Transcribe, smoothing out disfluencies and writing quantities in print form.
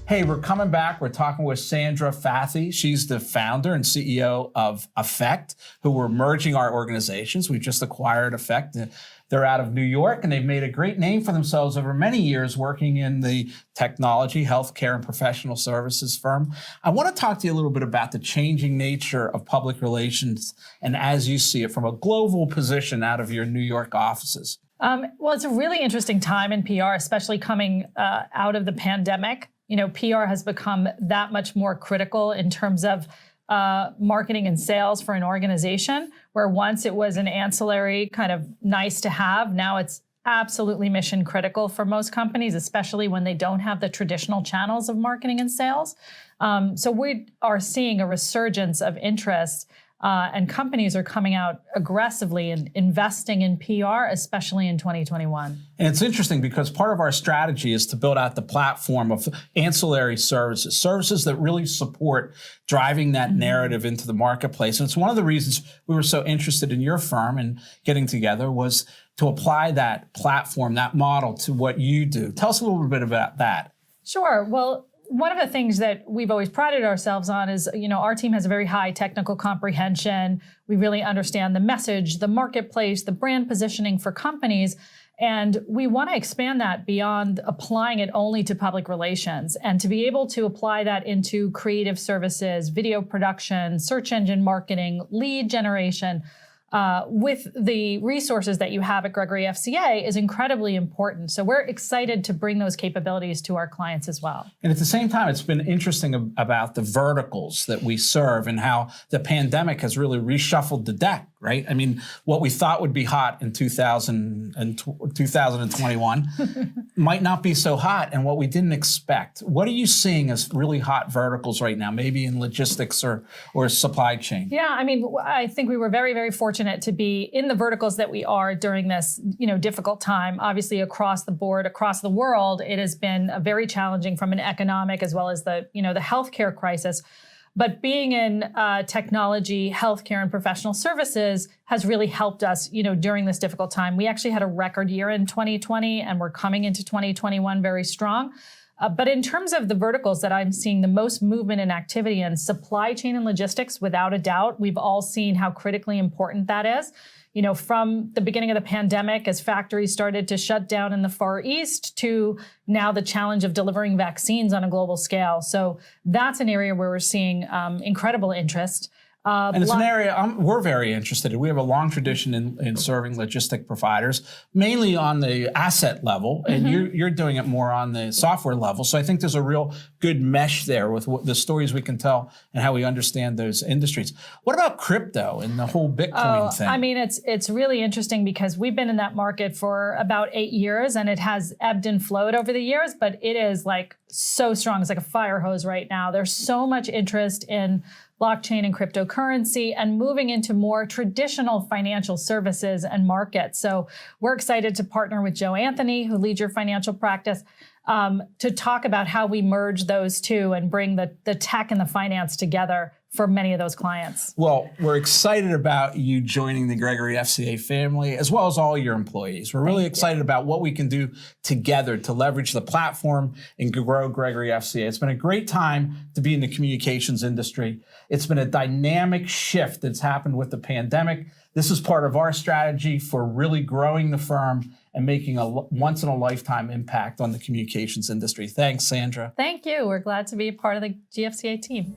Hey, we're coming back. We're talking with Sandra Fathi. She's the founder and CEO of Effect, who we're merging our organizations. We just acquired Effect. They're out of New York, and they've made a great name for themselves over many years working in the technology, healthcare, and professional services firm. I want to talk to you a little bit about the changing nature of public relations and as you see it from a global position out of your New York offices. Well, it's a really interesting time in PR, especially coming out of the pandemic. You know, PR has become that much more critical in terms of marketing and sales for an organization, where once it was an ancillary kind of nice to have, now it's absolutely mission critical for most companies, especially when they don't have the traditional channels of marketing and sales. So we are seeing a resurgence of interest. And companies are coming out aggressively and investing in PR, especially in 2021. And it's interesting because part of our strategy is to build out the platform of ancillary services that really support driving that narrative into the marketplace. And it's one of the reasons we were so interested in your firm and getting together was to apply that platform, that model to what you do. Tell us a little bit about that. Sure. Well, one of the things that we've always prided ourselves on is, you know, our team has a very high technical comprehension. We really understand the message, the marketplace, the brand positioning for companies. And we want to expand that beyond applying it only to public relations and to be able to apply that into creative services, video production, search engine marketing, lead generation. With the resources that you have at Gregory FCA is incredibly important. So we're excited to bring those capabilities to our clients as well. And at the same time, it's been interesting about the verticals that we serve and how the pandemic has really reshuffled the deck, right? I mean, what we thought would be hot in 2021 might not be so hot, and what we didn't expect. What are you seeing as really hot verticals right now, maybe in logistics or supply chain? Yeah, I mean, I think we were very, very fortunate to be in the verticals that we are during this, you know, difficult time. Obviously, across the board, across the world, it has been very challenging from an economic as well as the, you know, the healthcare crisis. But being in technology, healthcare, and professional services has really helped us, you know, during this difficult time. We actually had a record year in 2020, and we're coming into 2021 very strong. But in terms of the verticals that I'm seeing the most movement and activity in, supply chain and logistics, without a doubt, we've all seen how critically important that is. You know, from the beginning of the pandemic, as factories started to shut down in the Far East, to now the challenge of delivering vaccines on a global scale. So that's an area where we're seeing incredible interest. And it's an area we're very interested in. We have a long tradition in serving logistic providers, mainly on the asset level, and you're doing it more on the software level. So I think there's a real good mesh there with the stories we can tell and how we understand those industries. What about crypto and the whole Bitcoin thing? I mean, it's really interesting because we've been in that market for about 8 years, and it has ebbed and flowed over the years, but it is like so strong. It's like a fire hose right now. There's so much interest in blockchain and cryptocurrency and moving into more traditional financial services and markets. So we're excited to partner with Joe Anthony, who leads your financial practice, to talk about how we merge those two and bring the tech and the finance together for many of those clients. Well, we're excited about you joining the Gregory FCA family, as well as all your employees. We're really excited about what we can do together to leverage the platform and grow Gregory FCA. It's been a great time to be in the communications industry. It's been a dynamic shift that's happened with the pandemic. This is part of our strategy for really growing the firm and making a once-in-a-lifetime impact on the communications industry. Thanks, Sandra. Thank you. We're glad to be a part of the GFCA team.